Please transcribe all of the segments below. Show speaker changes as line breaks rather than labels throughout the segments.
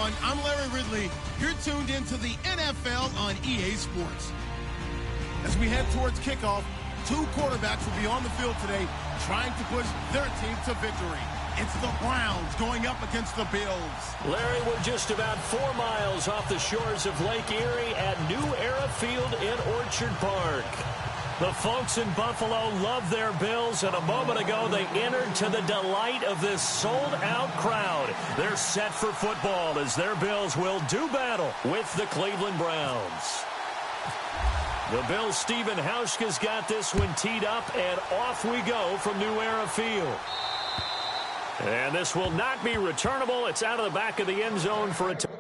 everyone. I'm Larry Ridley. You're tuned into the NFL on EA Sports. As we head towards kickoff, two quarterbacks will be on the field today trying to push their team to victory. It's the Browns going up against the Bills.
Larry, we're just about 4 miles off the shores of Lake Erie at New Era Field in Orchard Park. The folks in Buffalo love their Bills, and a moment ago they entered to the delight of this sold-out crowd. They're set for football as their Bills will do battle with the Cleveland Browns. The Bills' Stephen Hauschka's got this one teed up, and off we go from New Era Field. And this will not be returnable. It's out of the back of the end zone for a touchdown.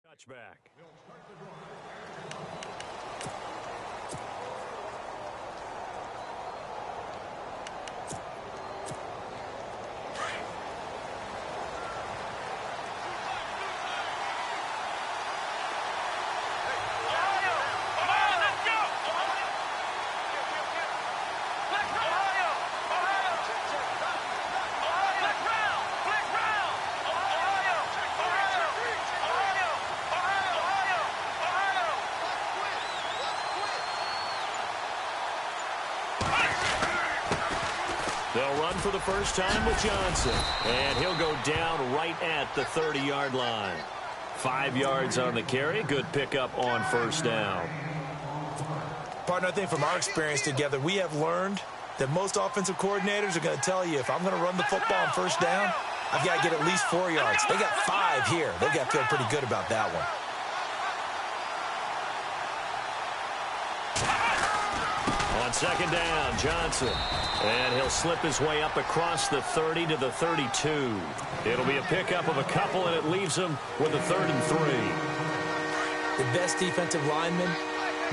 Touchback. They'll run for the first time with Johnson, and he'll go down right at the 30-yard line. 5 yards on the carry. Good pickup on first down.
Partner, I think from our experience together, we have learned that most offensive coordinators are going to tell you, if I'm going to run the football on first down, I've got to get at least 4 yards. They got 5 here. They've got to feel pretty good about that one.
On second down, Johnson. And he'll slip his way up across the 30 to the 32. It'll be a pickup of a couple, and it leaves him with a 3rd and 3.
The best defensive linemen,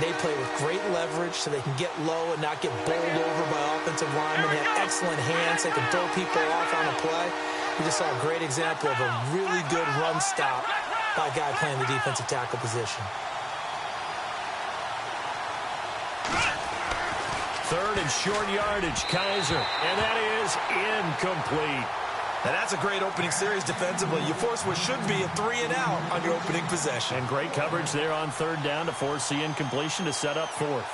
they play with great leverage so they can get low and not get bowled over by offensive linemen. They have excellent hands. They can throw people off on a play. We just saw a great example of a really good run stop by a guy playing the defensive tackle position.
3rd and short yardage, Kaiser. And that is incomplete.
And that's a great opening series defensively. You force what should be a 3-and-out on your opening possession.
And great coverage there on 3rd down to force the incompletion to set up 4th.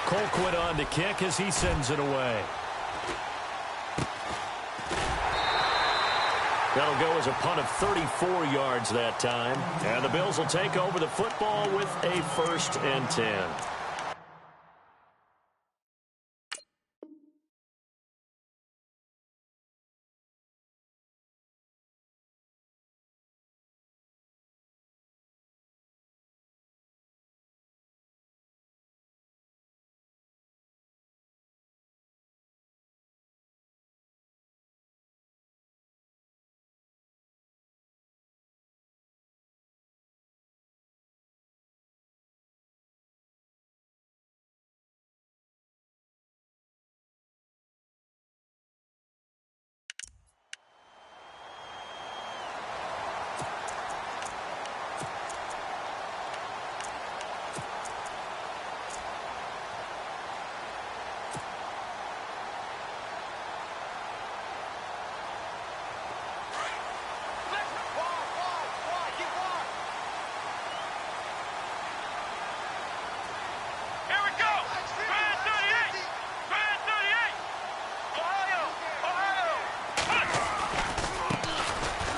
Colquitt on to kick as he sends it away. That'll go as a punt of 34 yards that time. And the Bills will take over the football with a 1st and 10.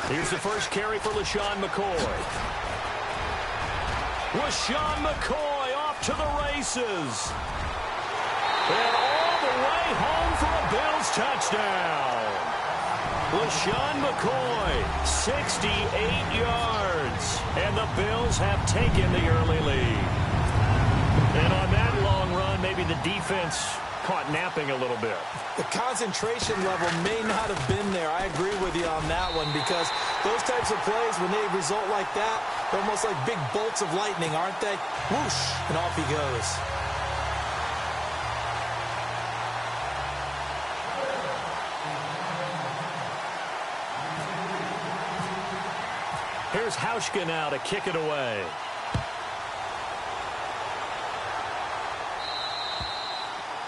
Here's the first carry for LaShawn McCoy. LaShawn McCoy off to the races. And all the way home for a Bills touchdown. LaShawn McCoy, 68 yards. And the Bills have taken the early lead. And on that long run, maybe the defense caught napping a little bit.
The concentration level may not have been there. I agree with you on that one, because those types of plays, when they result like that, they're almost like big bolts of lightning, aren't they? Whoosh, and off he goes.
Here's Hauschka now to kick it away.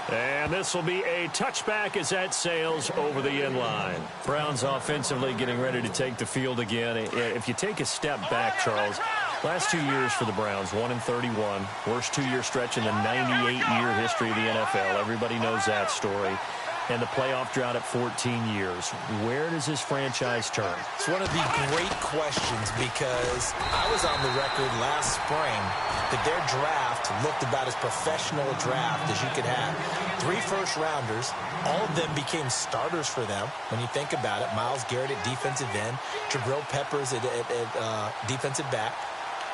And this will be a touchback as that sails over the end line. Browns offensively getting ready to take the field again. If you take a step back, Charles, last 2 years for the Browns, 1-31, worst two-year stretch in the 98-year history of the NFL. Everybody knows that story. And the playoff drought at 14 years. Where does this franchise turn?
It's one of the great questions, because I was on the record last spring that their draft looked about as professional a draft as you could have. 3 first-rounders, all of them became starters for them when you think about it. Myles Garrett at defensive end, Jabril Peppers at defensive back,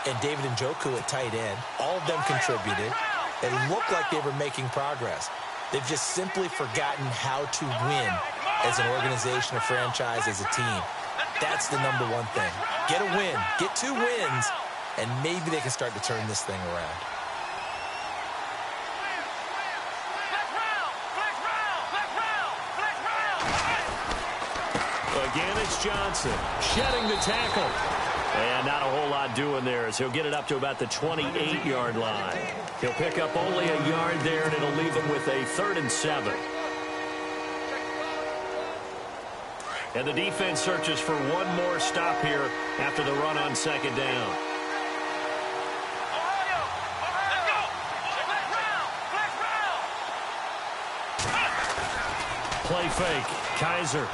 and David Njoku at tight end. All of them contributed. It looked like they were making progress. They've just simply forgotten how to win as an organization, a franchise, as a team. That's the number one thing. Get a win. Get 2 wins, and maybe they can start to turn this thing around.
Again, it's Johnson shedding the tackle. And not a whole lot doing there, as he'll get it up to about the 28-yard line. He'll pick up only a yard there, and it'll leave him with a 3rd and 7. And the defense searches for one more stop here after the run on 2nd down. Play fake. Kaiser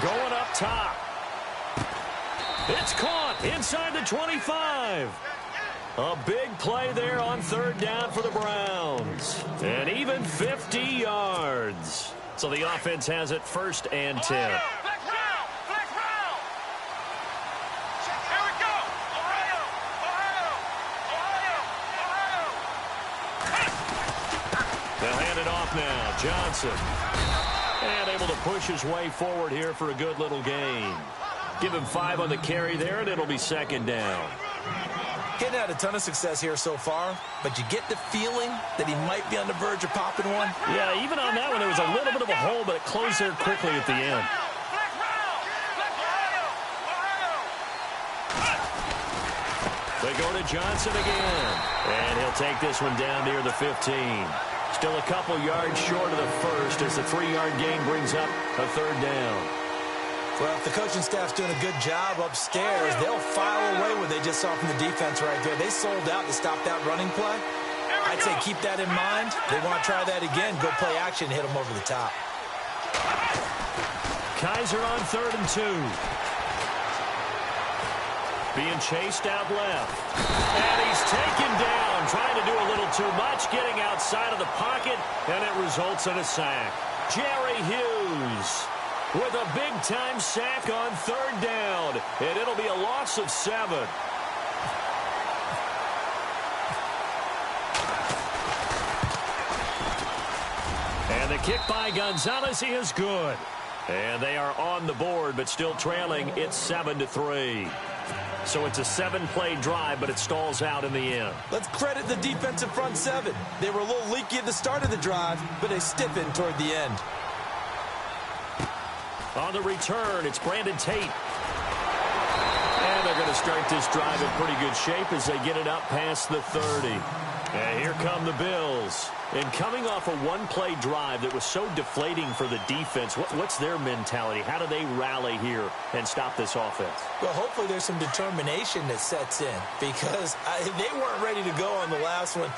going up top. It's caught inside the 25. A big play there on 3rd down for the Browns. And even 50 yards. So the offense has it 1st and 10. They'll hand it off now. Johnson. And able to push his way forward here for a good little gain. Give him 5 on the carry there, and it'll be 2nd down.
Getting had a ton of success here so far, but you get the feeling that he might be on the verge of popping one.
Yeah, even on that one, there was a little bit of a hole, but it closed there quickly at the end. They go to Johnson again, and he'll take this one down near the 15. Still a couple yards short of the 1st as the 3-yard gain brings up a 3rd down.
Well, if the coaching staff's doing a good job upstairs, they'll file away what they just saw from the defense right there. They sold out to stop that running play. I'd say keep that in mind. They want to try that again. Go play action, hit them over the top.
Kaiser on 3rd and 2. Being chased out left. And he's taken down, trying to do a little too much, getting outside of the pocket, and it results in a sack. Jerry Hughes with a big-time sack on 3rd down, and it'll be a loss of 7. And the kick by Gonzalez is good. And they are on the board, but still trailing. It's 7-3. So it's a 7-play drive, but it stalls out in the end.
Let's credit the defensive front 7. They were a little leaky at the start of the drive, but they stiffened toward the end.
On the return, it's Brandon Tate. And they're going to start this drive in pretty good shape as they get it up past the 30. And here come the Bills. And coming off a 1-play drive that was so deflating for the defense, what's their mentality? How do they rally here and stop this offense?
Well, hopefully there's some determination that sets in, because they weren't ready to go on the last one.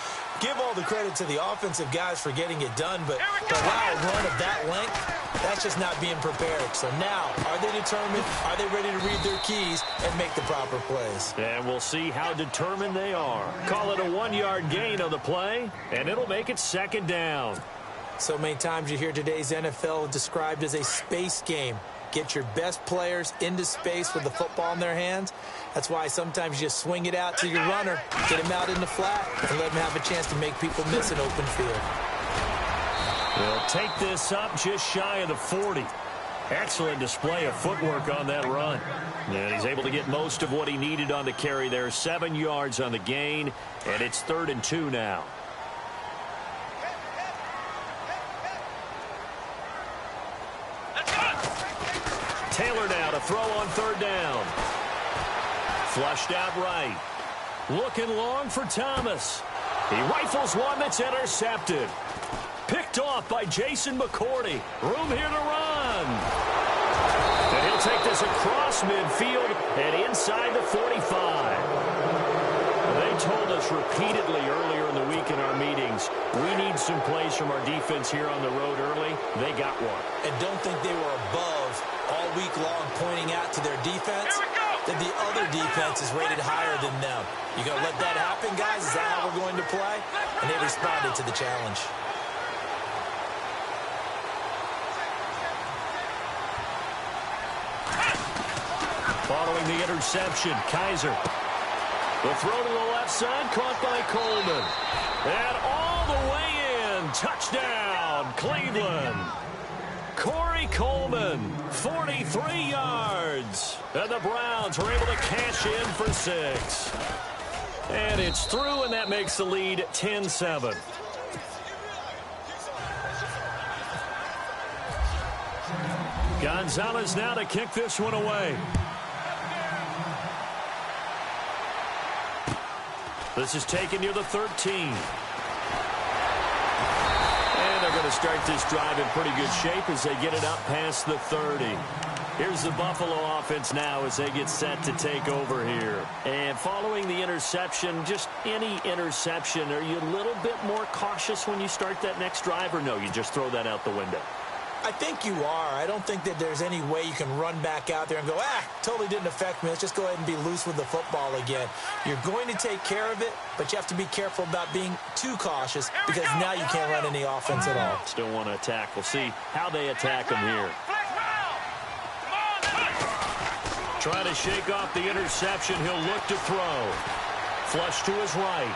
Give all the credit to the offensive guys for getting it done, but to allow a run of that length, that's just not being prepared. So now, are they determined? Are they ready to read their keys and make the proper plays?
And we'll see how determined they are. Call it a 1-yard gain on the play, and it'll make it 2nd down.
So many times you hear today's NFL described as a space game. Get your best players into space with the football in their hands. That's why sometimes you just swing it out to your runner, get him out in the flat, and let him have a chance to make people miss an open field.
They'll take this up just shy of the 40. Excellent display of footwork on that run. And he's able to get most of what he needed on the carry there. 7 yards on the gain, and it's 3rd and 2 now. Taylor now to throw on 3rd down. Flushed out right. Looking long for Thomas. He rifles one that's intercepted. Picked off by Jason McCourty. Room here to run. And he'll take this across midfield and inside the 45. They told us repeatedly earlier in the week in our meetings, we need some plays from our defense here on the road early. They got one.
And don't think they were above all week long pointing out to their defense that the other defense is rated higher than them. You going to let that happen, guys? Is that how we're going to play? And they responded to the challenge.
Following the interception, Kaiser. The throw to the left side, caught by Coleman. And all the way in. Touchdown, Cleveland. Corey Coleman, 43 yards. And the Browns were able to cash in for 6. And it's through, and that makes the lead 10-7. Gonzalez now to kick this one away. This is taken near the 13. And they're going to start this drive in pretty good shape as they get it up past the 30. Here's the Buffalo offense now as they get set to take over here. And following the interception, just any interception, are you a little bit more cautious when you start that next drive, or no, you just throw that out the window?
I think you are. I don't think that there's any way you can run back out there and go, totally didn't affect me. Let's just go ahead and be loose with the football again. You're going to take care of it, but you have to be careful about being too cautious because now you can't run any offense at all.
Still want to attack. We'll see how they attack him here. Trying to shake off the interception. He'll look to throw. Flush to his right.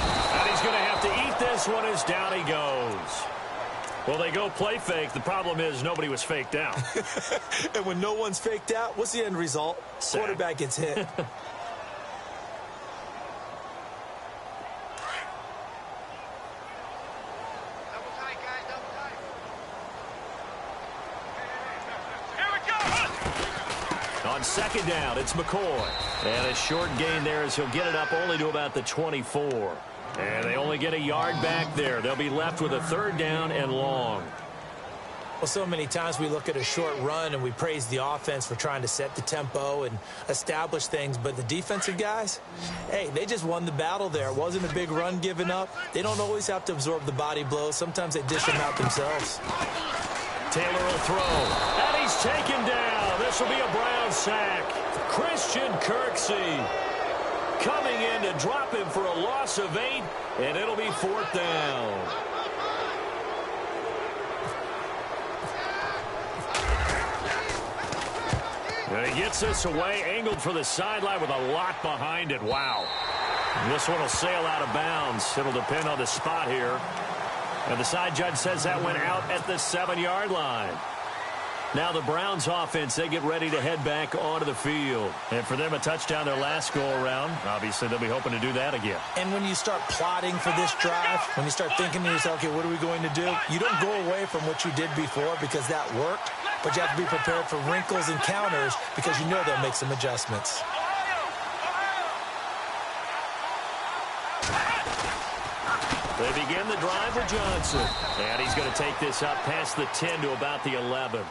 And he's going to have to eat this one as down he goes. Well, they go play fake. The problem is nobody was faked out.
And when no one's faked out, what's the end result?
Sack.
Quarterback gets hit.
On 2nd down, it's McCoy. And a short gain there as he'll get it up only to about the 24. And they only get a yard back there. They'll be left with a 3rd down and long.
Well, so many times we look at a short run and we praise the offense for trying to set the tempo and establish things. But the defensive guys, hey, they just won the battle there. It wasn't a big run given up. They don't always have to absorb the body blows. Sometimes they dish them out themselves.
Taylor will throw. And he's taken down. This will be a Brown sack. Christian Kirksey coming in to drop him for a loss of 8, and it'll be 4th down. And he gets this away, angled for the sideline with a lot behind it. Wow. This one will sail out of bounds. It'll depend on the spot here. And the side judge says that went out at the 7-yard line. Now the Browns offense, they get ready to head back onto the field. And for them, a touchdown their last go-around. Obviously, they'll be hoping to do that again.
And when you start plotting for this drive, when you start thinking to yourself, okay, what are we going to do? You don't go away from what you did before because that worked, but you have to be prepared for wrinkles and counters because you know they'll make some adjustments.
They begin the drive for Johnson. And he's going to take this up past the 10 to about the 11.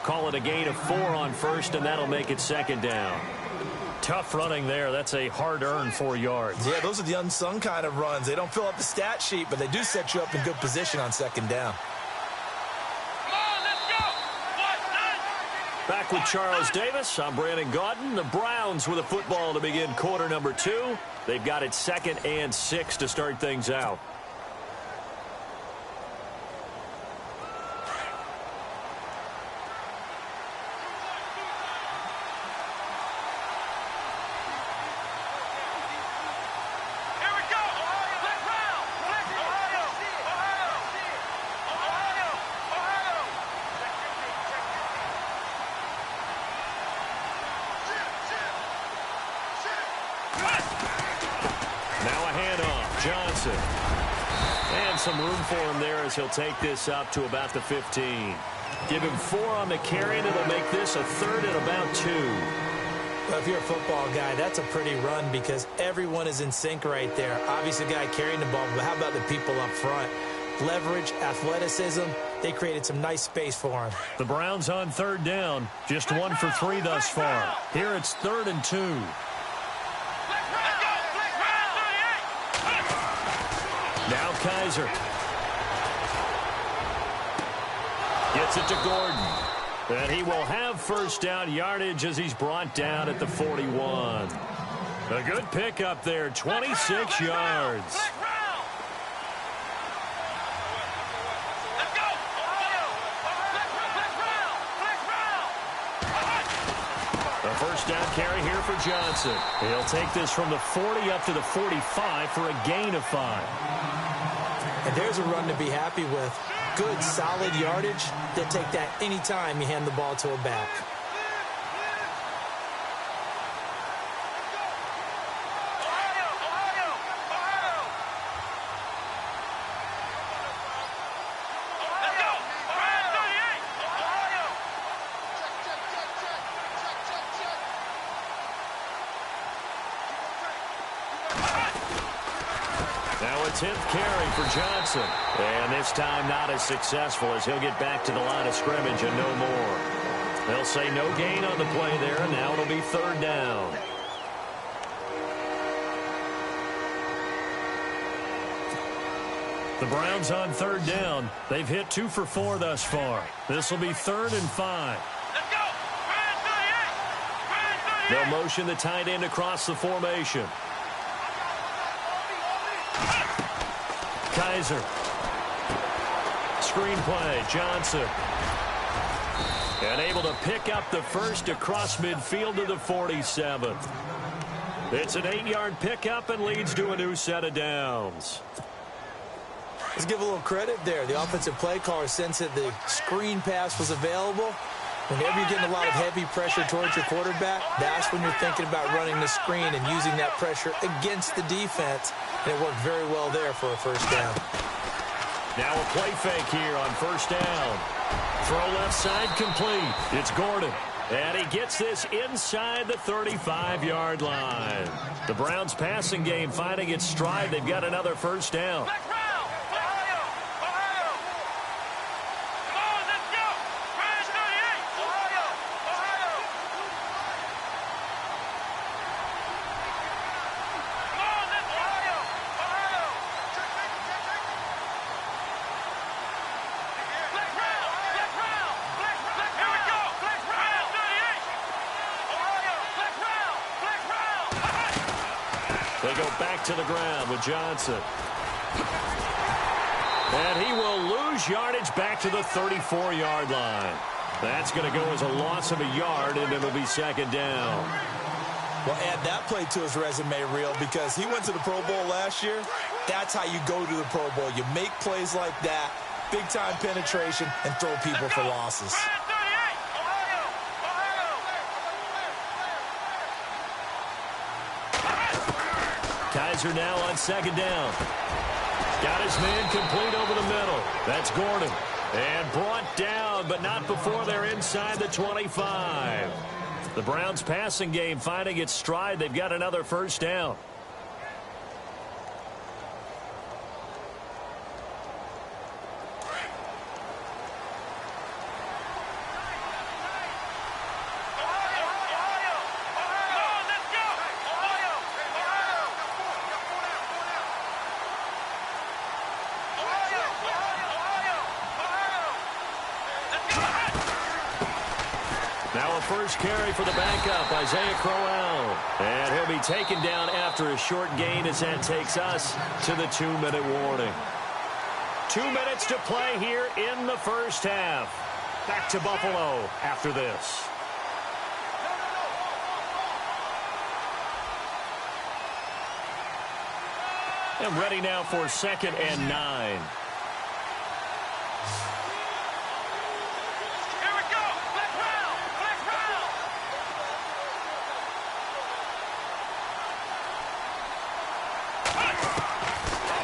Call it a gain of 4 on 1st, and that'll make it 2nd down. Tough running there. That's a hard-earned 4 yards.
Yeah, those are the unsung kind of runs. They don't fill up the stat sheet, but they do set you up in good position on 2nd down.
Back with Charles Davis. I'm Brandon Gaudin. The Browns with a football to begin quarter number 2. They've got it 2nd and 6 to start things out. Now a handoff. Johnson. And some room for him there as he'll take this up to about the 15. Give him 4 on the carry, and it'll make this a 3rd and about 2.
Well, if you're a football guy, that's a pretty run because everyone is in sync right there. Obviously, the guy carrying the ball, but how about the people up front? Leverage, athleticism, they created some nice space for him.
The Browns on 3rd down, just 1 for 3 thus far. Here it's 3rd and 2. Now Kaiser. Gets it to Gordon. And he will have first down yardage as he's brought down at the 41. A good pickup there, 26 yards. A first down carry here for Johnson. He'll take this from the 40 up to the 45 for a gain of 5.
And there's a run to be happy with. Good, solid yardage. They'll take that anytime you hand the ball to a back.
Now a 10th carry for Johnson. And this time not as successful as he'll get back to the line of scrimmage and no more. They'll say no gain on the play there, and now it'll be 3rd down. The Browns on 3rd down. They've hit 2 for 4 thus far. This will be 3rd and 5. They'll motion the tight end across the formation. Kaiser. Screen play. Johnson. And able to pick up the first across midfield to the 47. It's an 8-yard pickup and leads to a new set of downs.
Let's give a little credit there. The offensive play caller sensed that the screen pass was available. Whenever you're getting a lot of heavy pressure towards your quarterback, that's when you're thinking about running the screen and using that pressure against the defense. And it worked very well there for a first down.
Now a play fake here on first down. Throw left side complete. It's Gordon. And he gets this inside the 35-yard line. The Browns passing game finding its stride. They've got another first down. They go back to the ground with Johnson. And he will lose yardage back to the 34-yard line. That's going to go as a loss of a yard, and it'll be 2nd down.
Well, add that play to his resume reel because he went to the Pro Bowl last year. That's how you go to the Pro Bowl. You make plays like that, big-time penetration, and throw people for losses.
Kaiser now on 2nd down. Got his man complete over the middle. That's Gordon. And brought down, but not before they're inside the 25. The Browns passing game finding its stride. They've got another first down. Now a first carry for the backup, Isaiah Crowell. And he'll be taken down after a short gain as that takes us to the 2-minute warning. 2 minutes to play here in the first half. Back to Buffalo after this. And ready now for 2nd and 9.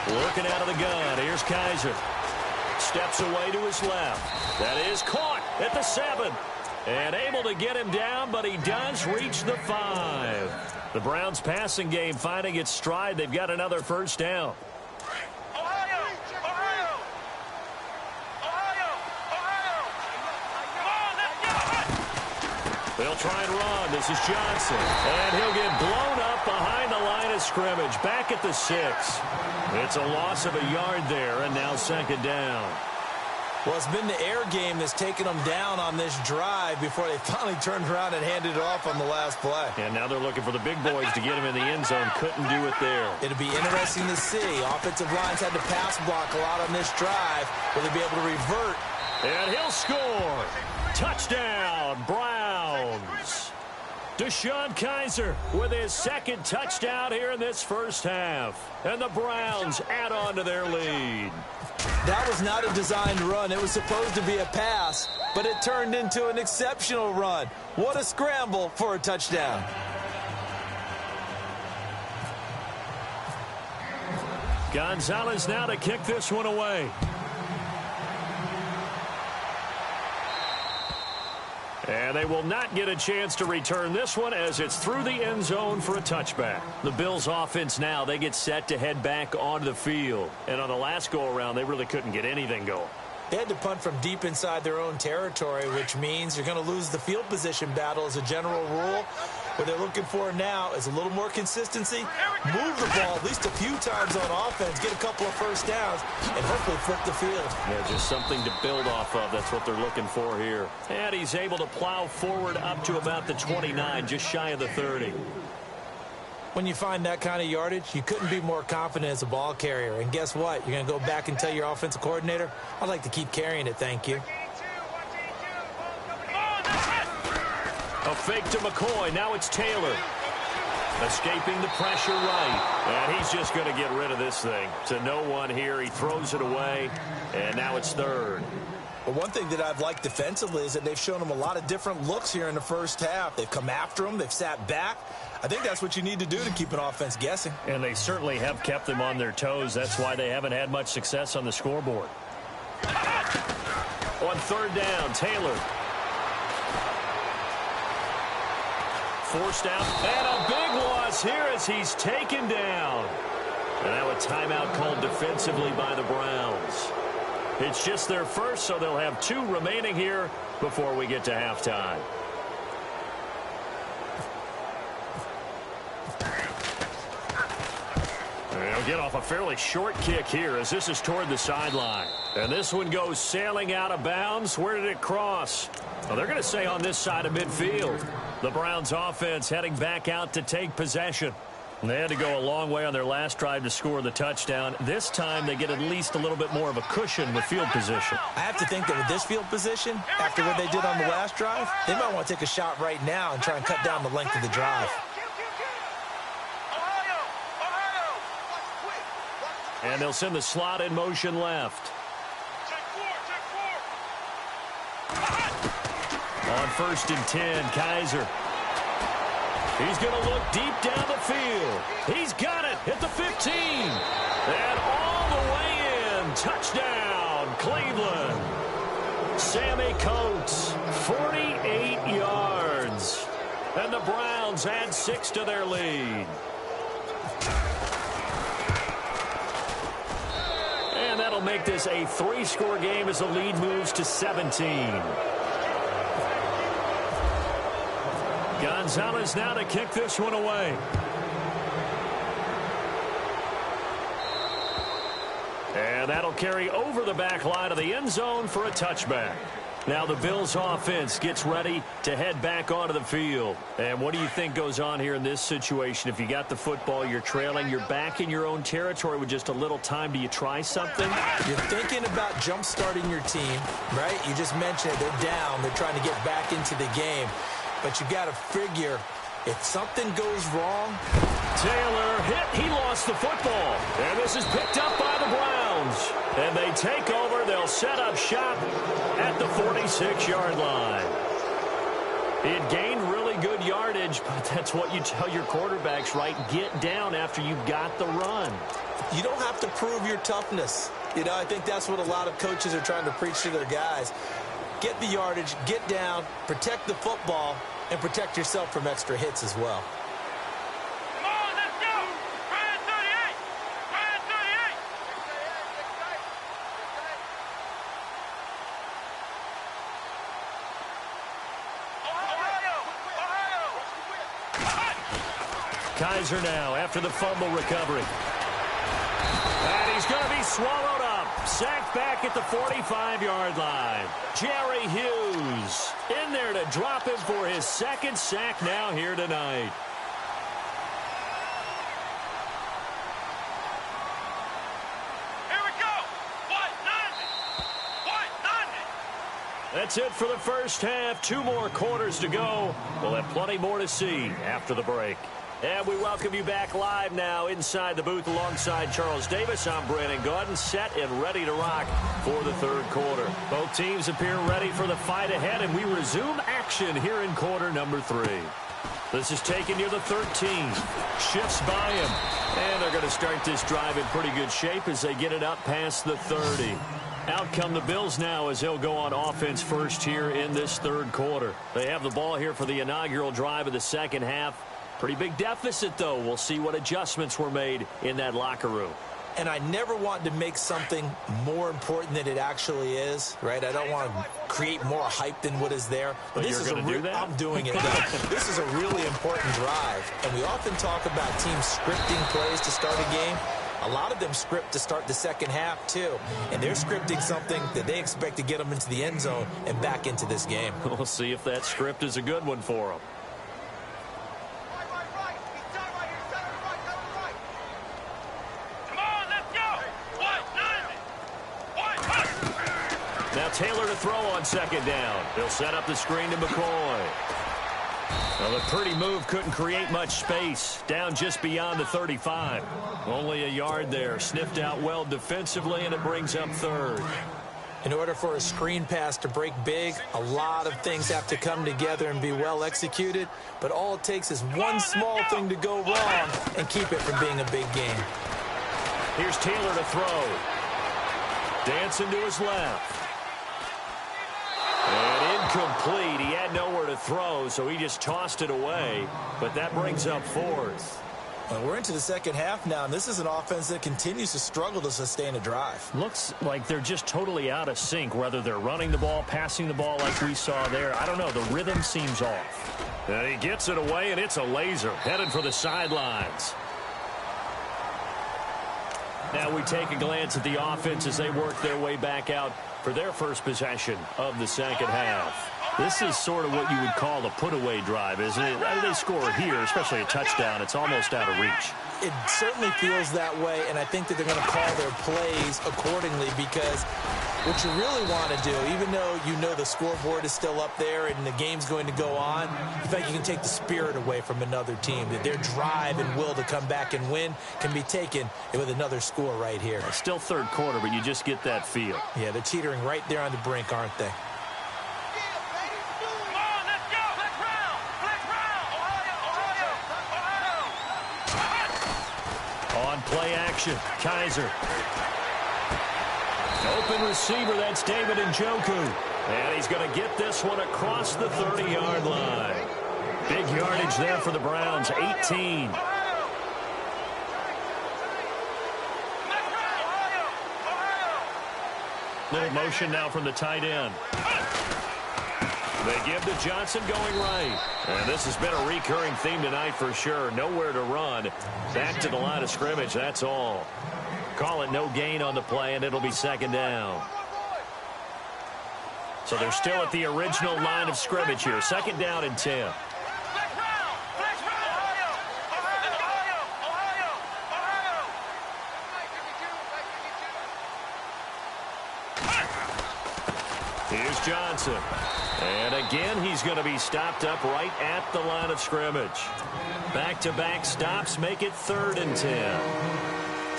Looking out of the gun. Here's Kaiser. Steps away to his left. That is caught at the 7. And able to get him down, but he does reach the 5. The Browns' passing game finding its stride. They've got another first down. They'll try and run. This is Johnson. And he'll get blown up behind the line of scrimmage. Back at the 6. It's a loss of a yard there, and now second down.
Well, it's been the air game that's taken them down on this drive before they finally turned around and handed it off on the last play.
And now they're looking for the big boys to get him in the end zone. Couldn't do it there.
It'll be interesting to see. Offensive lines had to pass block a lot on this drive. Will they be able to revert?
And he'll score. Touchdown, Browns. Deshaun Kaiser with his second touchdown here in this first half. And the Browns add on to their lead.
That was not a designed run. It was supposed to be a pass, but it turned into an exceptional run. What a scramble for a touchdown.
Gonzalez now to kick this one away. And they will not get a chance to return this one as it's through the end zone for a touchback. The Bills offense now, they get set to head back onto the field. And on the last go-around, they really couldn't get anything going.
They had to punt from deep inside their own territory, which means you're going to lose the field position battle as a general rule. What they're looking for now is a little more consistency, move the ball at least a few times on offense, get a couple of first downs, and hopefully flip the field.
Yeah, just something to build off of. That's what they're looking for here. And he's able to plow forward up to about the 29, just shy of the 30.
When you find that kind of yardage, you couldn't be more confident as a ball carrier. And guess what? You're going to go back and tell your offensive coordinator, I'd like to keep carrying it, thank you.
A fake to McCoy. Now it's Taylor. Escaping the pressure right. And he's just going to get rid of this thing. To no one here. He throws it away. And now it's third.
Well, one thing that I've liked defensively is that they've shown them a lot of different looks here in the first half. They've come after them. They've sat back. I think that's what you need to do to keep an offense guessing.
And they certainly have kept them on their toes. That's why they haven't had much success on the scoreboard. On third down, Taylor. Forced out, and a big loss here as he's taken down. And now a timeout called defensively by the Browns. It's just their first, so they'll have 2 remaining here before we get to halftime. They'll get off a fairly short kick here as this is toward the sideline. And this one goes sailing out of bounds. Where did it cross? Well, they're going to say on this side of midfield. The Browns offense heading back out to take possession. They had to go a long way on their last drive to score the touchdown. This time they get at least a little bit more of a cushion with field position.
I have to think that with this field position, after what they did on the last drive, they might want to take a shot right now and try and cut down the length of the drive.
And they'll send the slot in motion left. On 1st and 10, Kaiser. He's going to look deep down the field. He's got it at the 15. And all the way in. Touchdown, Cleveland. Sammy Coates, 48 yards. And the Browns add 6 to their lead. And that'll make this a 3-score game as the lead moves to 17. Gonzalez now to kick this one away. And that'll carry over the back line of the end zone for a touchback. Now the Bills offense gets ready to head back onto the field. And what do you think goes on here in this situation? If you got the football, you're trailing, you're back in your own territory with just a little time. Do you try something?
You're thinking about jump-starting your team, right? You just mentioned it. They're down. They're trying to get back into the game. But you got to figure if something goes wrong.
Taylor hit. He lost the football. And this is picked up by the Browns. And they take over. They'll set up shop at the 46-yard line. He had gained really good yardage, but that's what you tell your quarterbacks, right? Get down after you've got the run.
You don't have to prove your toughness. You know, I think that's what a lot of coaches are trying to preach to their guys. Get the yardage, get down, protect the football, and protect yourself from extra hits as well.
Come on, let's go! Ryan 38! Ryan 38! Ohio!
Kaiser now after the fumble recovery. And he's going to be swallowed up. Sacked back at the 45-yard line. Jerry Hughes in there to drop him for his second sack now here tonight.
Here we go! What?
That's it for the first half. 2 more quarters to go. We'll have plenty more to see after the break. And we welcome you back live now inside the booth alongside Charles Davis. I'm Brandon Gaudin, set and ready to rock for the third quarter. Both teams appear ready for the fight ahead, and we resume action here in quarter number 3. This is taken near the 13. Shifts by him. And they're going to start this drive in pretty good shape as they get it up past the 30. Out come the Bills now as they'll go on offense first here in this third quarter. They have the ball here for the inaugural drive of the second half. Pretty big deficit, though. We'll see what adjustments were made in that locker room.
And I never want to make something more important than it actually is, right? I don't want to create more hype than what is there.
But this you're going to do that?
I'm doing it, though. This is a really important drive. And we often talk about teams scripting plays to start a game. A lot of them script to start the second half, too. And they're scripting something that they expect to get them into the end zone and back into this game.
We'll see if that script is a good one for them. Now Taylor to throw on second down. He'll set up the screen to McCoy. Well, a pretty move couldn't create much space. Down just beyond the 35. Only a yard there. Sniffed out well defensively, and it brings up third.
In order for a screen pass to break big, a lot of things have to come together and be well executed. But all it takes is one small thing to go wrong and keep it from being a big game.
Here's Taylor to throw. Dancing to his left. And incomplete. He had nowhere to throw, so he just tossed it away. But that brings up fourth.
Well, we're into the second half now, and this is an offense that continues to struggle to sustain a drive.
Looks like they're just totally out of sync, whether they're running the ball, passing the ball like we saw there. I don't know. The rhythm seems off. And he gets it away, and it's a laser. Headed for the sidelines. Now we take a glance at the offense as they work their way back out for their first possession of the second half. This is sort of what you would call a put-away drive, isn't it? They score here, especially a touchdown. It's almost out of reach.
It certainly feels that way, and I think that they're going to call their plays accordingly because what you really want to do, even though you know the scoreboard is still up there and the game's going to go on, in fact, you can take the spirit away from another team. That their drive and will to come back and win can be taken with another score right here.
It's still third quarter, but you just get that feel.
Yeah, they're teetering right there on the brink, aren't they?
On play action, Kaiser. Open receiver, that's David Njoku. And he's going to get this one across the 30-yard line. Big yardage there for the Browns, 18. Little motion now from the tight end. They give to Johnson going right. And this has been a recurring theme tonight for sure. Nowhere to run. Back to the line of scrimmage, that's all. Call it no gain on the play, and it'll be second down. So they're still at the original line of scrimmage here. Second down and 10. Here's Johnson. And again, he's going to be stopped up right at the line of scrimmage. Back-to-back stops make it 3rd and 10.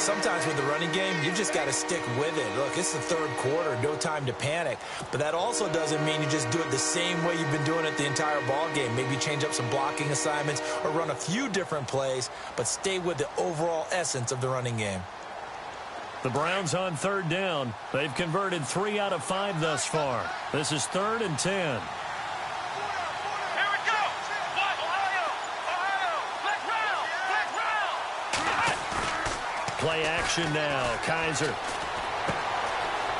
Sometimes with the running game, you've just got to stick with it. Look, it's the third quarter, no time to panic. But that also doesn't mean you just do it the same way you've been doing it the entire ball game. Maybe change up some blocking assignments or run a few different plays, but stay with the overall essence of the running game.
The Browns on third down. They've converted 3 out of 5 thus far. This is 3rd and 10. Play action now. Kaiser.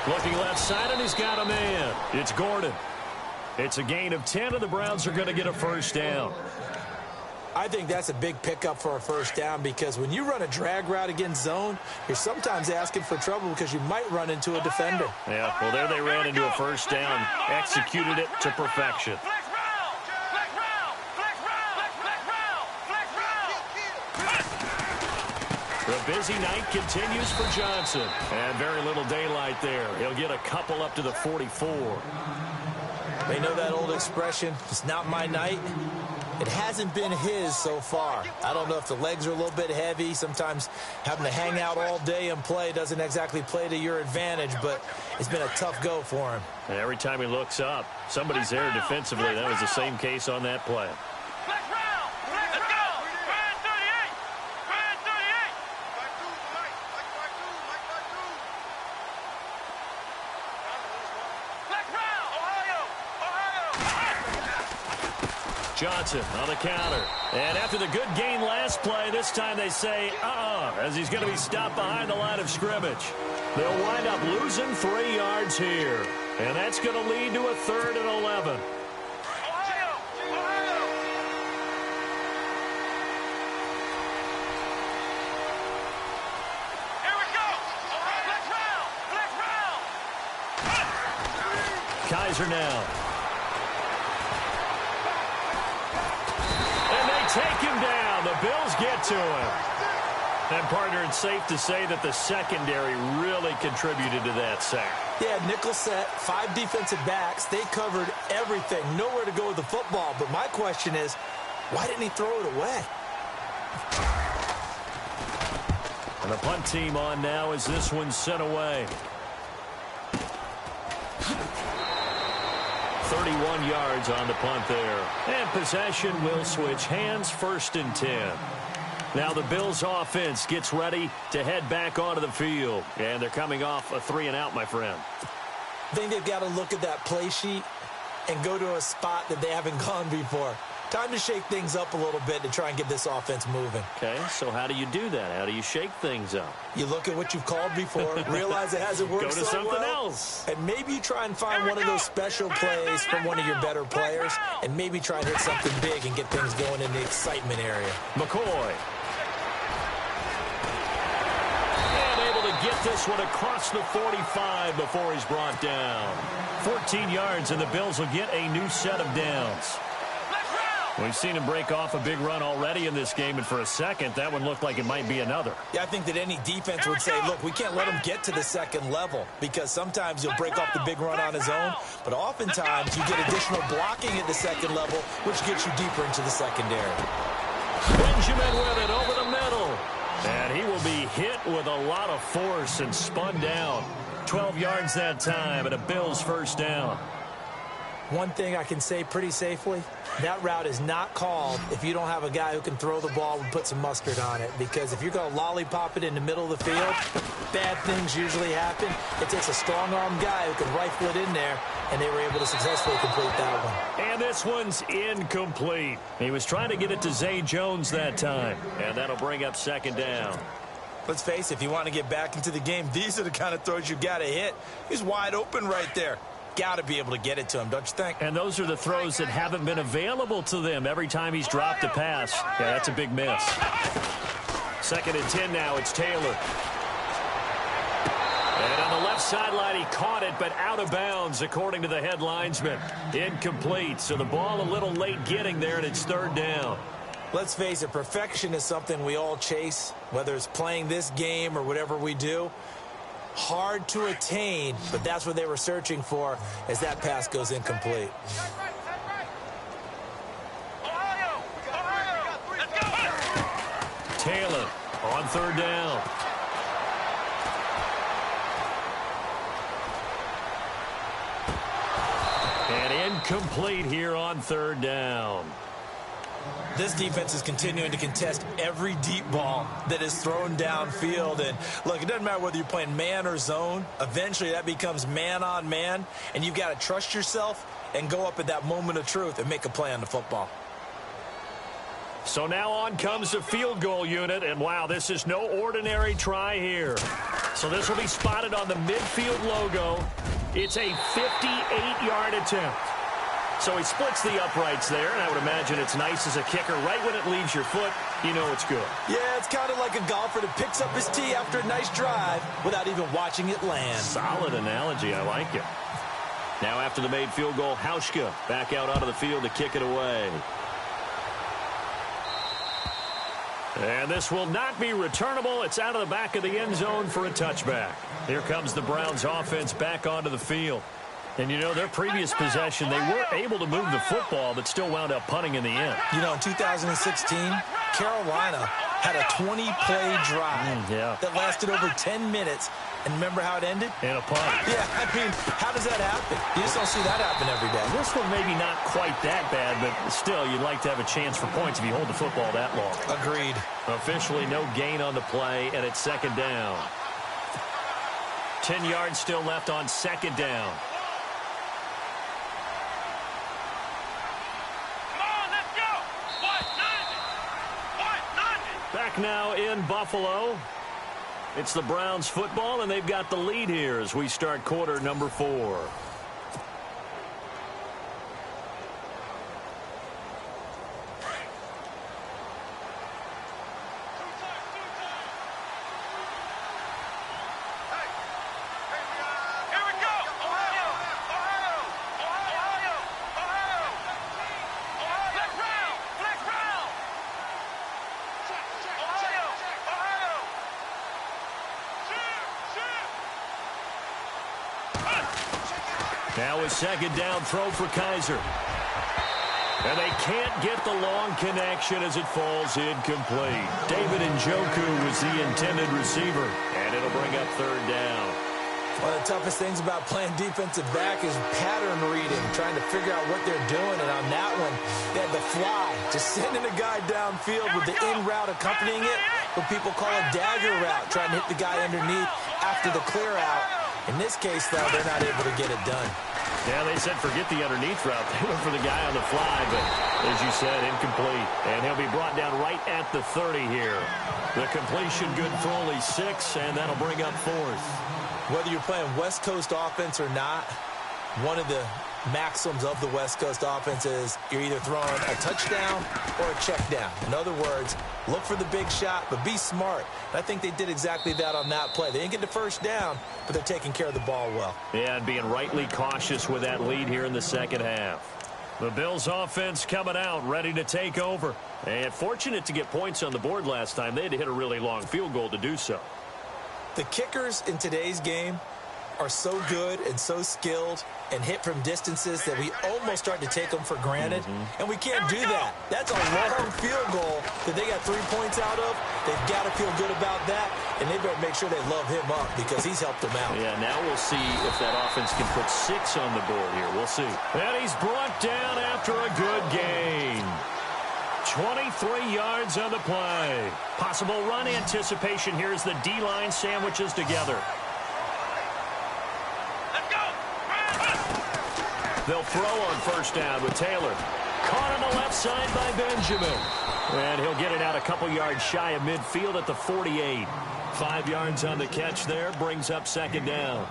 Looking left side, and he's got a man. It's Gordon. It's a gain of 10, and the Browns are going to get a first down.
I think that's a big pickup for a first down because when you run a drag route against zone, you're sometimes asking for trouble because you might run into a defender.
Yeah, well, there they ran into a first down. Executed it to perfection. The busy night continues for Johnson. And very little daylight there. He'll get a couple up to the 44.
They know that old expression, it's not my night. It hasn't been his so far. I don't know if the legs are a little bit heavy. Sometimes having to hang out all day and play doesn't exactly play to your advantage, but it's been a tough go for him.
And every time he looks up, somebody's there defensively. That was the same case on that play. Johnson on the counter. And after the good gain last play, this time they say, as he's going to be stopped behind the line of scrimmage. They'll wind up losing 3 yards here. And that's going to lead to a 3rd and 11. Kaiser now. Take him down. The Bills get to him. And, partner, it's safe to say that the secondary really contributed to that sack.
Yeah, nickel set, 5 defensive backs. They covered everything. Nowhere to go with the football. But my question is, why didn't he throw it away?
And the punt team on now as this one's sent away. 31 yards on the punt there. And possession will switch hands, 1st and 10. Now the Bills offense gets ready to head back onto the field. And they're coming off a 3-and-out, my friend.
I think they've got to look at that play sheet and go to a spot that they haven't gone before. Time to shake things up a little bit to try and get this offense moving.
Okay, so how do you do that? How do you shake things up?
You look at what you've called before, realize it hasn't worked
Go to
so
something
well,
else.
and maybe you try and find one of those special plays from one of your better players, and maybe try and hit something big and get things going in the excitement area.
McCoy. And able to get this one across the 45 before he's brought down. 14 yards, and the Bills will get a new set of downs. We've seen him break off a big run already in this game, and for a second, that one looked like it might be another.
Yeah, I think that any defense would say, look, we can't let him get to the second level because sometimes he'll break off the big run on his own, but oftentimes you get additional blocking at the second level, which gets you deeper into the secondary.
Benjamin with it over the middle. And he will be hit with a lot of force and spun down. 12 yards that time, and a Bills first down.
One thing I can say pretty safely, that route is not called if you don't have a guy who can throw the ball and put some mustard on it. Because if you're going to lollipop it in the middle of the field, bad things usually happen. It takes a strong-arm guy who can rifle it in there, and they were able to successfully complete that one.
And this one's incomplete. He was trying to get it to Zay Jones that time, and that'll bring up 2nd down.
Let's face it, if you want to get back into the game, these are the kind of throws you got to hit. He's wide open right there. Got to be able to get it to him, don't you think?
And those are the throws that haven't been available to them every time he's dropped a pass. Yeah, that's a big miss. 2nd and 10 now. It's Taylor. And on the left sideline, he caught it, but out of bounds, according to the head linesman. Incomplete, so the ball a little late getting there, and it's 3rd down.
Let's face it, perfection is something we all chase, whether it's playing this game or whatever we do. Hard to attain, but that's what they were searching for as that pass goes incomplete.
Taylor on 3rd down. And incomplete here on third down.
This defense is continuing to contest every deep ball that is thrown downfield. And look, it doesn't matter whether you're playing man or zone. Eventually that becomes man on man. And you've got to trust yourself and go up at that moment of truth and make a play on the football.
So now on comes the field goal unit. And wow, this is no ordinary try here. So this will be spotted on the midfield logo. It's a 58-yard attempt. So he splits the uprights there, and I would imagine it's nice as a kicker. Right when it leaves your foot, you know it's good.
Yeah, it's kind of like a golfer that picks up his tee after a nice drive without even watching it land.
Solid analogy. I like it. Now after the made field goal, Hauschka back out onto the field to kick it away. And this will not be returnable. It's out of the back of the end zone for a touchback. Here comes the Browns offense back onto the field. And, you know, their previous possession, they were able to move the football, but still wound up punting in the end.
You know, in 2016, Carolina had a 20-play drive that lasted over 10 minutes. And remember how it ended?
In a punt.
Yeah, I mean, how does that happen? You just don't see that happen every day.
This one maybe not quite that bad, but still, you'd like to have a chance for points if you hold the football that long.
Agreed.
Officially no gain on the play, and it's second down. 10 yards still left on second down. Back now in Buffalo. It's the Browns football, and they've got the lead here as we start quarter number 4. Now a second down throw for Kaiser. And they can't get the long connection as it falls incomplete. David Njoku was the intended receiver, and it'll bring up third down.
One of the toughest things about playing defensive back is pattern reading, trying to figure out what they're doing. And on that one, they had the fly, just sending a guy downfield with the in route accompanying it, what people call a dagger route, trying to hit the guy underneath after the clear out. In this case, though, they're not able to get it done.
Yeah, they said forget the underneath route. They went for the guy on the fly, but as you said, incomplete. And he'll be brought down right at the 30 here. The completion good for only 6, and that'll bring up 4th.
Whether you're playing West Coast offense or not, one of the maxims of the West Coast offense is you're either throwing a touchdown or a check down. In other words, look for the big shot, but be smart. And I think they did exactly that on that play. They didn't get the first down, but they're taking care of the ball well.
Yeah, and being rightly cautious with that lead here in the second half. The Bills offense coming out, ready to take over. And fortunate to get points on the board last time. They had to hit a really long field goal to do so.
The kickers in today's game are so good and so skilled and hit from distances that we almost start to take them for granted. And we can't do that. That's a long field goal that they got 3 points out of. They've got to feel good about that, and they better make sure they love him up because he's helped them out.
Yeah, now we'll see if that offense can put 6 on the board here. We'll see. And he's brought down after a good gain. 23 yards on the play. Possible run anticipation here as the D-line sandwiches together. They'll throw on first down with Taylor. Caught on the left side by Benjamin. And he'll get it out a couple yards shy of midfield at the 48. 5 yards on the catch there, brings up second down.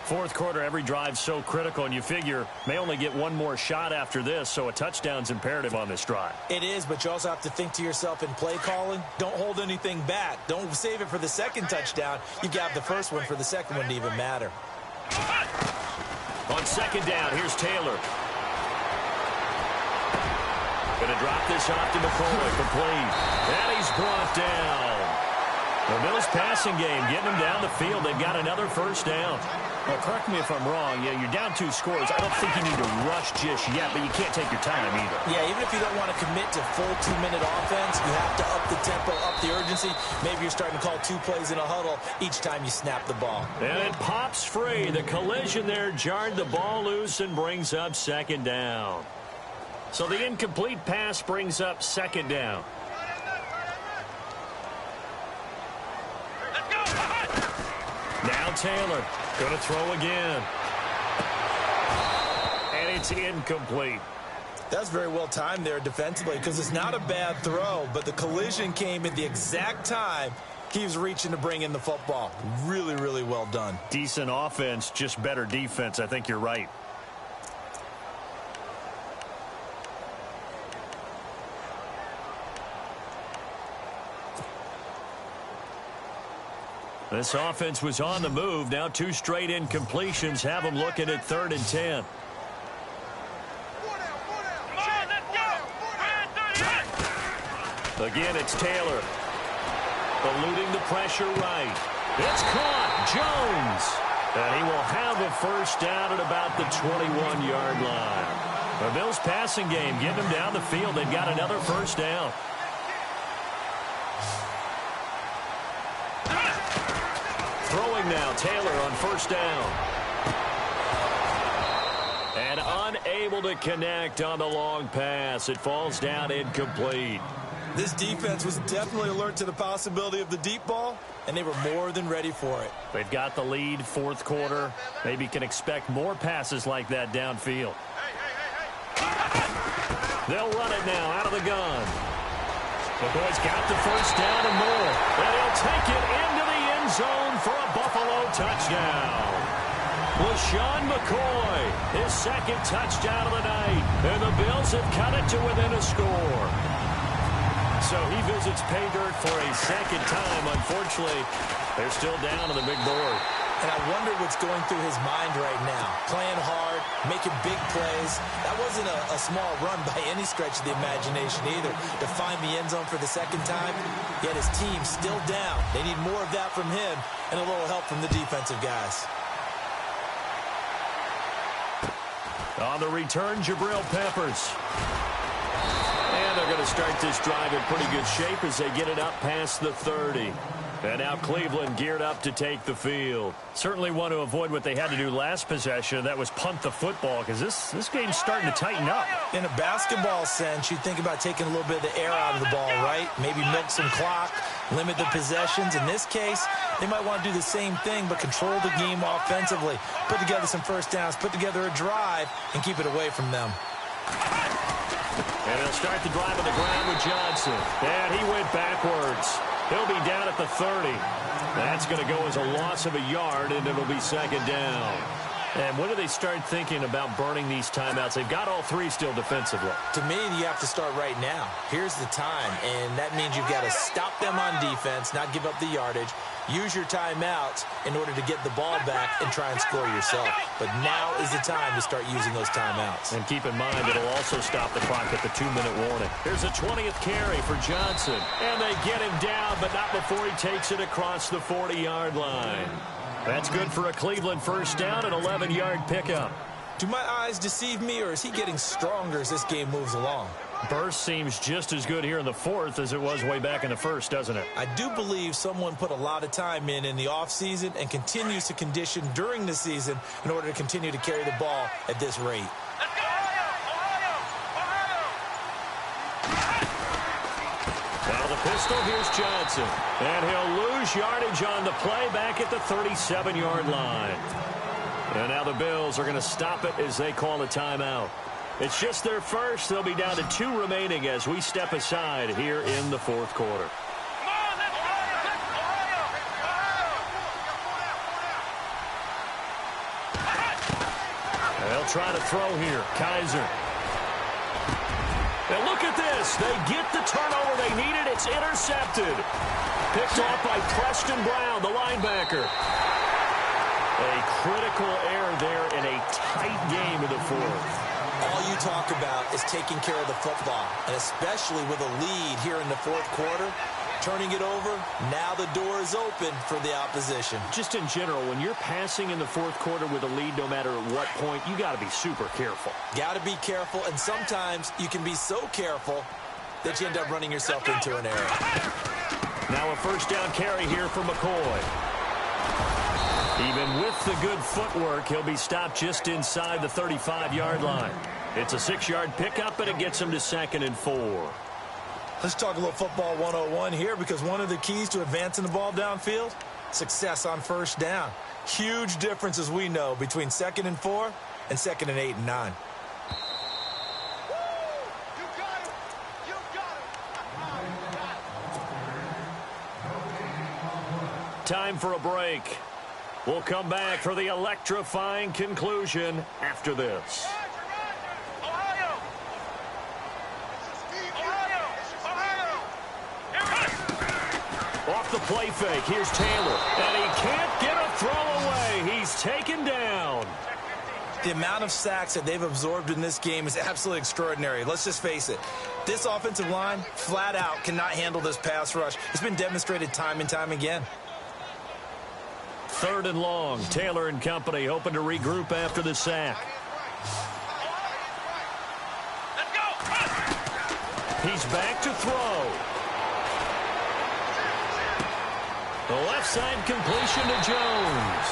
Fourth quarter, every drive so critical, and you figure may only get one more shot after this, so a touchdown's imperative on this drive.
It is, but you also have to think to yourself in play calling, don't hold anything back. Don't save it for the second touchdown. You got the first one for the second one to even matter.
On second down, here's Taylor. Going to drop this off to McCoy, complete. And he's brought down. The Bills passing game, getting them down the field. They've got another first down. Well, correct me if I'm wrong. Yeah, you're down 2 scores. I don't think you need to rush just yet, but you can't take your time either.
Yeah, even if you don't want to commit to full 2-minute offense, you have to up the tempo, up the urgency. Maybe you're starting to call 2 plays in a huddle each time you snap the ball.
And it pops free. The collision there jarred the ball loose and brings up 2nd down. So the incomplete pass brings up 2nd down. Now Taylor going to throw again. And it's incomplete.
That's very well timed there defensively because it's not a bad throw, but the collision came at the exact time he was reaching to bring in the football. Really, really well done.
Decent offense, just better defense. I think you're right. This offense was on the move. Now 2 straight incompletions have them looking at 3rd and 10. Again, it's Taylor. Eluding the pressure right. It's caught. Jones. And he will have a 1st down at about the 21-yard line. The Bills passing game, getting them down the field. They've got another 1st down. Throwing now, Taylor on 1st down. And unable to connect on the long pass. It falls down incomplete.
This defense was definitely alert to the possibility of the deep ball, and they were more than ready for it.
They've got the lead, 4th quarter. Maybe can expect more passes like that downfield. They'll run it now out of the gun. The boys got the 1st down and more. And he'll take it into the end zone for a Buffalo touchdown. LaShawn McCoy, his 2nd touchdown of the night. And the Bills have cut it to within a score. So he visits pay dirt for a 2nd time. Unfortunately, they're still down on the big board.
And I wonder what's going through his mind right now. Playing hard, making big plays. That wasn't a small run by any stretch of the imagination either. To find the end zone for the 2nd time, yet his team still down. They need more of that from him and a little help from the defensive guys.
On the return, Jabril Peppers. And they're going to start this drive in pretty good shape as they get it up past the 30. And now Cleveland geared up to take the field. Certainly want to avoid what they had to do last possession. That was punt the football because this game's starting to tighten up.
In a basketball sense, you think about taking a little bit of the air out of the ball, right? Maybe milk some clock, limit the possessions. In this case, they might want to do the same thing but control the game offensively. Put together some 1st downs, put together a drive, and keep it away from them.
And they'll start the drive on the ground with Johnson. And he went backwards. He'll be down at the 30. That's going to go as a loss of a yard, and it'll be 2nd down. And when do they start thinking about burning these timeouts? They've got all 3 still defensively.
To me, you have to start right now. Here's the time, and that means you've got to stop them on defense, not give up the yardage. Use your timeouts in order to get the ball back and try and score yourself. But now is the time to start using those timeouts.
And keep in mind, it'll also stop the clock at the 2-minute warning. Here's a 20th carry for Johnson. And they get him down, but not before he takes it across the 40-yard line. That's good for a Cleveland 1st down and 11-yard pickup.
Do my eyes deceive me, or is he getting stronger as this game moves along?
Burst seems just as good here in the 4th as it was way back in the 1st, doesn't it?
I do believe someone put a lot of time in the offseason and continues to condition during the season in order to continue to carry the ball at this rate.
Out of the pistol, here's Johnson. And he'll lose yardage on the play back at the 37-yard line. And now the Bills are going to stop it as they call a timeout. It's just their 1st. They'll be down to 2 remaining as we step aside here in the 4th quarter. They'll try to throw here. Kaiser. And look at this. They get the turnover they needed. It's intercepted. Picked off by Preston Brown, the linebacker. A critical error there in a tight game in the 4th.
All you talk about is taking care of the football, and especially with a lead here in the 4th quarter.
turning it over. Now the door is open for the opposition.
Just in general, when you're passing in the fourth quarter with a lead, no matter at what point, you got to be super careful.
Got to be careful, and sometimes you can be so careful that you end up running yourself into an error.
Now a first down carry here for McCoy. Even with the good footwork, he'll be stopped just inside the 35-yard line. It's a 6-yard pickup, and it gets him to 2nd and 4.
Let's talk a little football 101 here, because one of the keys to advancing the ball downfield, success on first down. Huge difference, as we know, between 2nd and 4 and 2nd and 8 and 9.
Time for a break. We'll come back for the electrifying conclusion after this. Off the play fake, here's Taylor, and he can't get a throw away. He's taken down.
The amount of sacks that they've absorbed in this game is absolutely extraordinary. Let's just face it. This offensive line, flat out, cannot handle this pass rush. It's been demonstrated time and time again.
3rd and long. Taylor and company hoping to regroup after the sack. He's back to throw. The left side completion to Jones.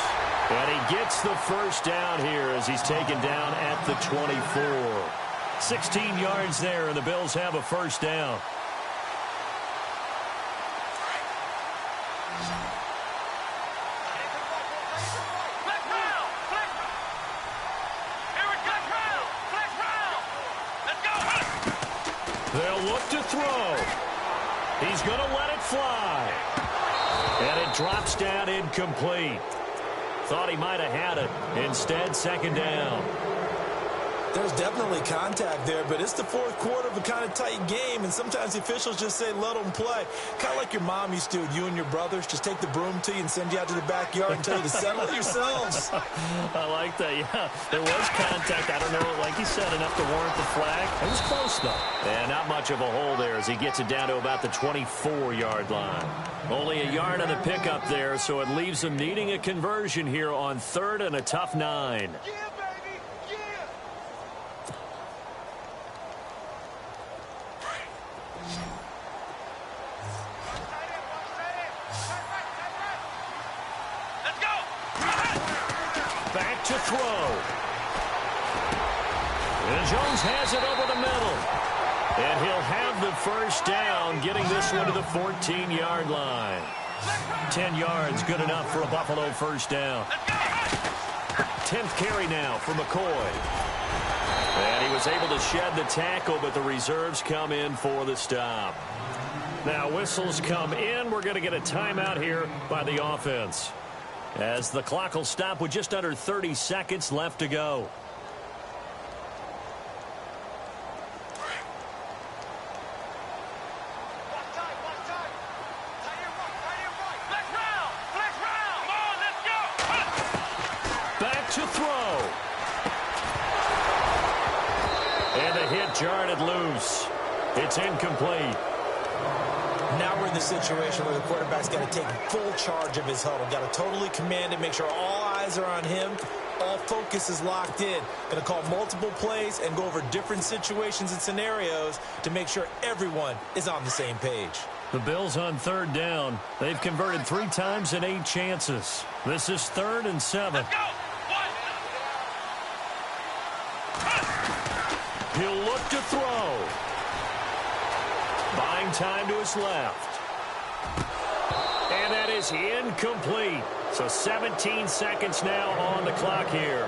And he gets the first down here as he's taken down at the 24. 16 yards there, and the Bills have a first down. They'll look to throw. He's going to let it fly. And it drops down incomplete. Thought he might have had it. Instead, 2nd down.
There's definitely contact there, but it's the fourth quarter of a kind of tight game, and sometimes the officials just say, let them play. Kind of like your mom used to with you and your brothers. Just take the broom to you and send you out to the backyard and tell you to settle it yourselves.
I like that, yeah. There was contact. I don't know, like you said, enough to warrant the flag. It was close, though. And not much of a hole there as he gets it down to about the 24-yard line. Only a yard on the pickup there, so it leaves him needing a conversion here on 3rd and a tough 9. Back to throw. And Jones has it over the middle. And he'll have the first down, getting this one to the 14-yard line. 10 yards, good enough for a Buffalo first down. 10th carry now for McCoy. And he was able to shed the tackle, but the reserves come in for the stop. Now whistles come in. We're going to get a timeout here by the offense, as the clock will stop with just under 30 seconds left to go. Back to throw. And the hit jarred it loose. It's incomplete.
Now we're in the situation where the quarterback's got to take full charge of his huddle. Got to totally command it, make sure all eyes are on him. All focus is locked in. Going to call multiple plays and go over different situations and scenarios to make sure everyone is on the same page.
The Bills on 3rd down. They've converted 3 times in 8 chances. This is 3rd and 7. He'll look to throw. Buying time to his left. And that is incomplete. So 17 seconds now on the clock here.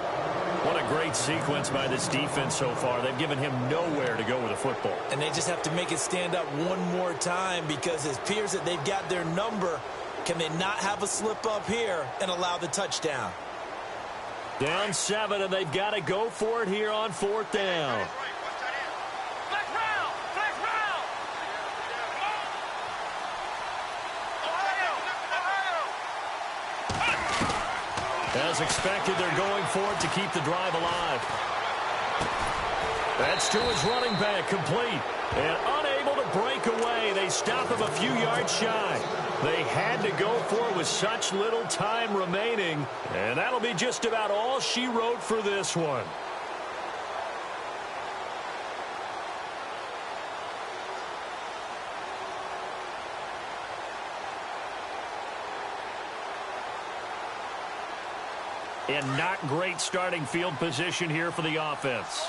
What a great sequence by this defense so far. They've given him nowhere to go with the football.
And they just have to make it stand up one more time, because it appears that they've got their number. Can they not have a slip up here and allow the touchdown?
Down 7, and they've got to go for it here on 4th down. As expected, they're going for it to keep the drive alive. That's to his running back, complete. And unable to break away. They stop him a few yards shy. They had to go for it with such little time remaining. And that'll be just about all she wrote for this one. And not great starting field position here for the offense.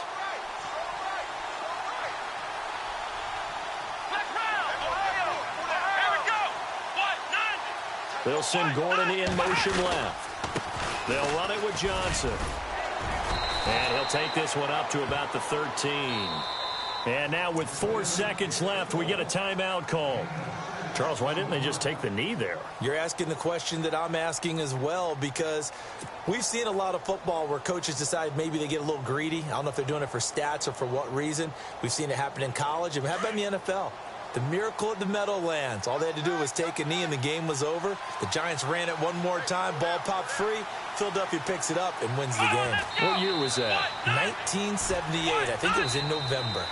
They'll send Gordon in motion left. They'll run it with Johnson. And he'll take this one up to about the 13. And now with 4 seconds left, we get a timeout call. Charles, why didn't they just take the knee there?
You're asking the question that I'm asking as well, because we've seen a lot of football where coaches decide maybe they get a little greedy. I don't know if they're doing it for stats or for what reason. We've seen it happen in college and happen in the NFL. The miracle at the Meadowlands. All they had to do was take a knee and the game was over. The Giants ran it one more time. Ball popped free. Philadelphia picks it up and wins the game.
What year was that?
1978. I think it was in November.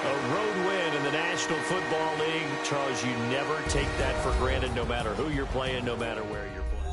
A road win in the National Football League. Charles, you never take that for granted, no matter who you're playing, no matter where you're playing.